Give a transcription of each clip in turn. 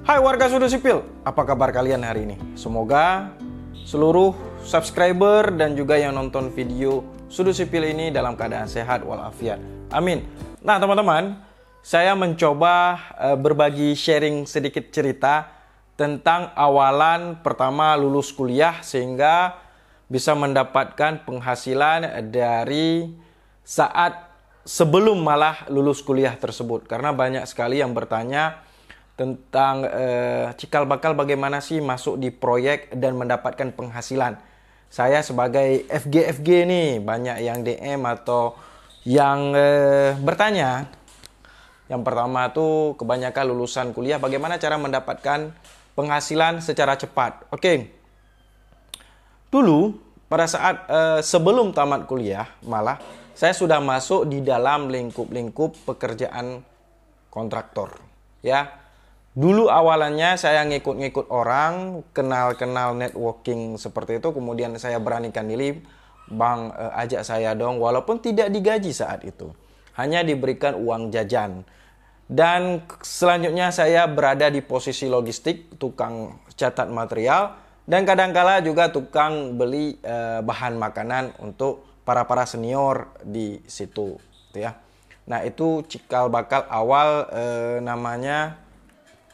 Hai warga Sudut Sipil, apa kabar kalian hari ini? Semoga seluruh subscriber dan juga yang nonton video Sudut Sipil ini dalam keadaan sehat walafiat. Amin. Nah teman-teman, saya mencoba berbagi sharing sedikit cerita tentang awalan pertama lulus kuliah sehingga bisa mendapatkan penghasilan dari saat sebelum malah lulus kuliah tersebut. Karena banyak sekali yang bertanya tentang cikal bakal bagaimana sih masuk di proyek dan mendapatkan penghasilan. Saya sebagai FG nih, banyak yang DM atau yang bertanya. Yang pertama tuh kebanyakan lulusan kuliah bagaimana cara mendapatkan penghasilan secara cepat. Oke. Dulu pada saat sebelum tamat kuliah malah saya sudah masuk di dalam lingkup-lingkup pekerjaan kontraktor, ya. Dulu awalannya saya ngikut-ngikut orang, kenal-kenal networking seperti itu, kemudian saya beranikan diri, bang ajak saya dong, walaupun tidak digaji saat itu, hanya diberikan uang jajan. Dan selanjutnya saya berada di posisi logistik, tukang catat material, dan kadangkala juga tukang beli bahan makanan untuk para senior di situ, ya. Nah itu cikal bakal awal namanya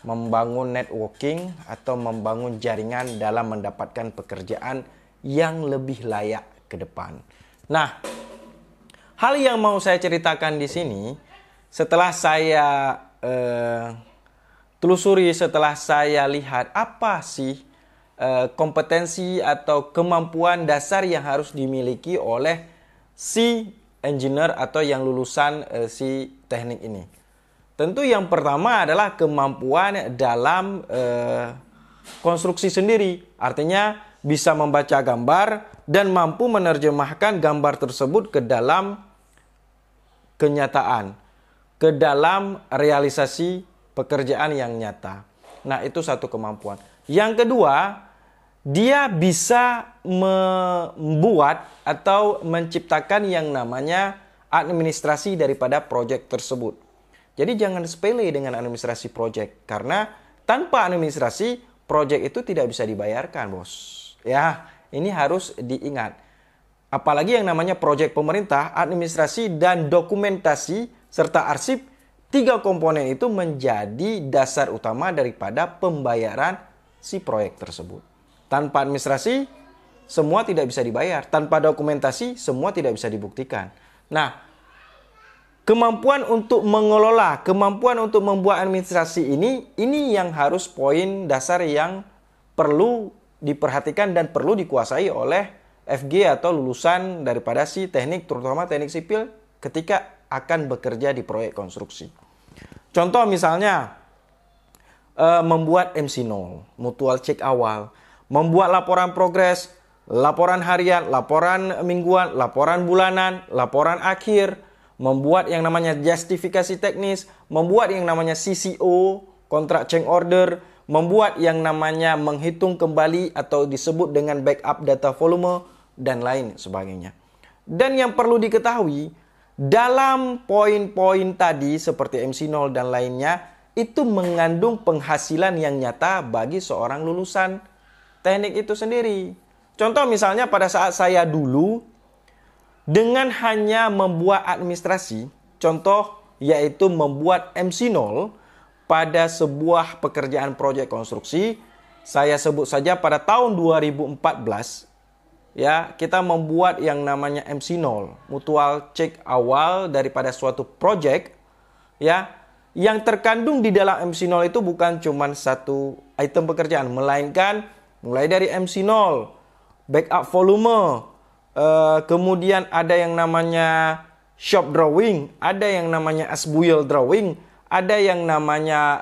membangun networking atau membangun jaringan dalam mendapatkan pekerjaan yang lebih layak ke depan. Nah, hal yang mau saya ceritakan di sini, setelah saya telusuri, setelah saya lihat apa sih kompetensi atau kemampuan dasar yang harus dimiliki oleh si engineer atau yang lulusan si teknik ini. Tentu yang pertama adalah kemampuan dalam konstruksi sendiri. Artinya bisa membaca gambar dan mampu menerjemahkan gambar tersebut ke dalam kenyataan, ke dalam realisasi pekerjaan yang nyata. Nah, itu satu kemampuan. Yang kedua, dia bisa membuat atau menciptakan yang namanya administrasi daripada proyek tersebut. Jadi jangan sepele dengan administrasi proyek, karena tanpa administrasi proyek itu tidak bisa dibayarkan, bos. Ya, ini harus diingat. Apalagi yang namanya proyek pemerintah, administrasi dan dokumentasi serta arsip, tiga komponen itu menjadi dasar utama daripada pembayaran si proyek tersebut. Tanpa administrasi, semua tidak bisa dibayar. Tanpa dokumentasi, semua tidak bisa dibuktikan. Nah, kemampuan untuk mengelola, kemampuan untuk membuat administrasi ini yang harus poin dasar yang perlu diperhatikan dan perlu dikuasai oleh FG atau lulusan daripada si teknik, terutama teknik sipil ketika akan bekerja di proyek konstruksi. Contoh misalnya, membuat MC0, mutual check awal, membuat laporan progres, laporan harian, laporan mingguan, laporan bulanan, laporan akhir, membuat yang namanya justifikasi teknis, membuat yang namanya CCO, kontrak change order, membuat yang namanya menghitung kembali atau disebut dengan backup data volume, dan lain sebagainya. Dan yang perlu diketahui, dalam poin-poin tadi seperti MC0 dan lainnya, itu mengandung penghasilan yang nyata bagi seorang lulusan teknik itu sendiri. Contoh misalnya pada saat saya dulu, dengan hanya membuat administrasi, contoh yaitu membuat MC0 pada sebuah pekerjaan proyek konstruksi, saya sebut saja pada tahun 2014, ya, kita membuat yang namanya MC0, mutual check awal daripada suatu proyek, ya, yang terkandung di dalam MC0 itu bukan cuma satu item pekerjaan, melainkan mulai dari MC0, backup volume, kemudian ada yang namanya shop drawing, ada yang namanya as-build drawing, ada yang namanya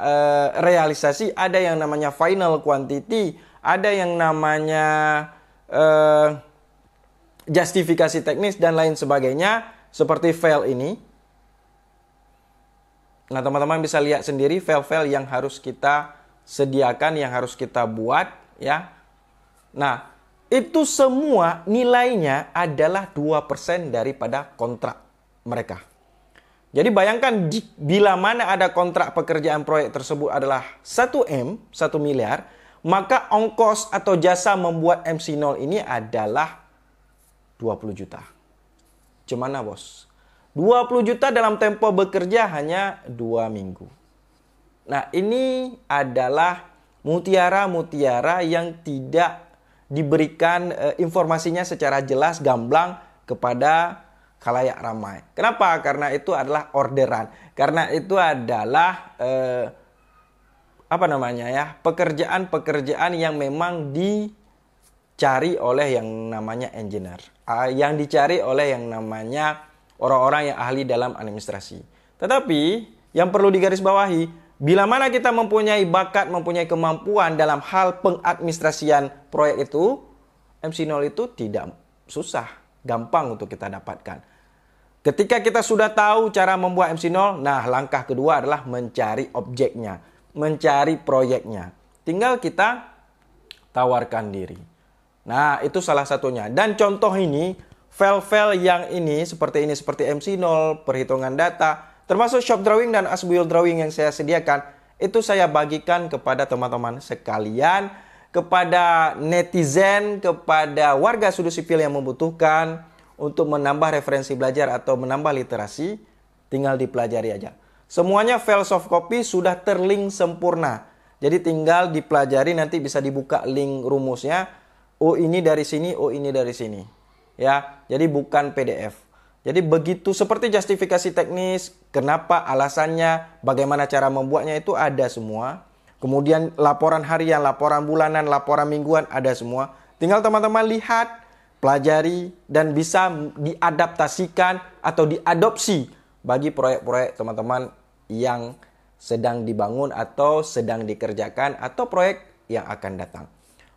realisasi, ada yang namanya final quantity, ada yang namanya justifikasi teknis dan lain sebagainya seperti file ini. Nah, teman-teman bisa lihat sendiri file-file yang harus kita sediakan, yang harus kita buat, ya. Nah, itu semua nilainya adalah 2% daripada kontrak mereka. Jadi bayangkan bila mana ada kontrak pekerjaan proyek tersebut adalah 1 M, 1 miliar, maka ongkos atau jasa membuat MC0 ini adalah 20 juta. Gimana bos? 20 juta dalam tempo bekerja hanya 2 minggu. Nah, ini adalah mutiara-mutiara yang tidak diberikan informasinya secara jelas, gamblang kepada khalayak ramai. Kenapa? Karena itu adalah orderan. Karena itu adalah pekerjaan-pekerjaan yang memang dicari oleh yang namanya engineer, yang dicari oleh yang namanya orang-orang yang ahli dalam administrasi. Tetapi yang perlu digarisbawahi, bila mana kita mempunyai bakat, mempunyai kemampuan dalam hal pengadministrasian proyek itu, MC0 itu tidak susah, gampang untuk kita dapatkan. Ketika kita sudah tahu cara membuat MC0, nah langkah kedua adalah mencari objeknya, mencari proyeknya. Tinggal kita tawarkan diri. Nah, itu salah satunya. Dan contoh ini, file-file yang ini, seperti MC0, perhitungan data, termasuk shop drawing dan as build drawing yang saya sediakan, itu saya bagikan kepada teman-teman sekalian, kepada netizen, kepada warga sudut sipil yang membutuhkan, untuk menambah referensi belajar atau menambah literasi, tinggal dipelajari aja. Semuanya file soft copy sudah terlink sempurna. Jadi tinggal dipelajari, nanti bisa dibuka link rumusnya. Oh ini dari sini, oh ini dari sini. Ya, jadi bukan PDF. Jadi begitu seperti justifikasi teknis, kenapa, alasannya, bagaimana cara membuatnya itu ada semua. Kemudian laporan harian, laporan bulanan, laporan mingguan ada semua. Tinggal teman-teman lihat, pelajari, dan bisa diadaptasikan atau diadopsi bagi proyek-proyek teman-teman yang sedang dibangun atau sedang dikerjakan atau proyek yang akan datang.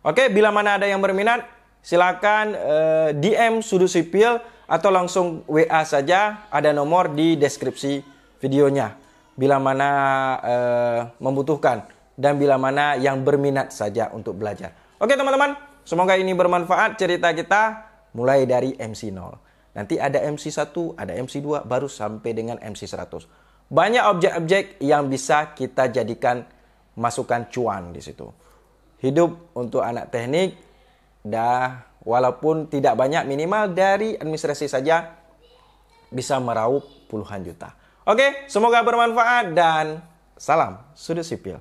Oke, bila mana ada yang berminat, silakan DM Sudut Sipil atau langsung WA saja, ada nomor di deskripsi videonya. Bila mana membutuhkan dan bila mana yang berminat saja untuk belajar. Oke teman-teman. Semoga ini bermanfaat cerita kita mulai dari MC0. Nanti ada MC1, ada MC2, baru sampai dengan MC100. Banyak objek-objek yang bisa kita jadikan masukan cuan di situ. Hidup untuk anak teknik, walaupun tidak banyak, minimal dari administrasi saja bisa meraup puluhan juta. Oke, semoga bermanfaat dan salam Sudut Sipil.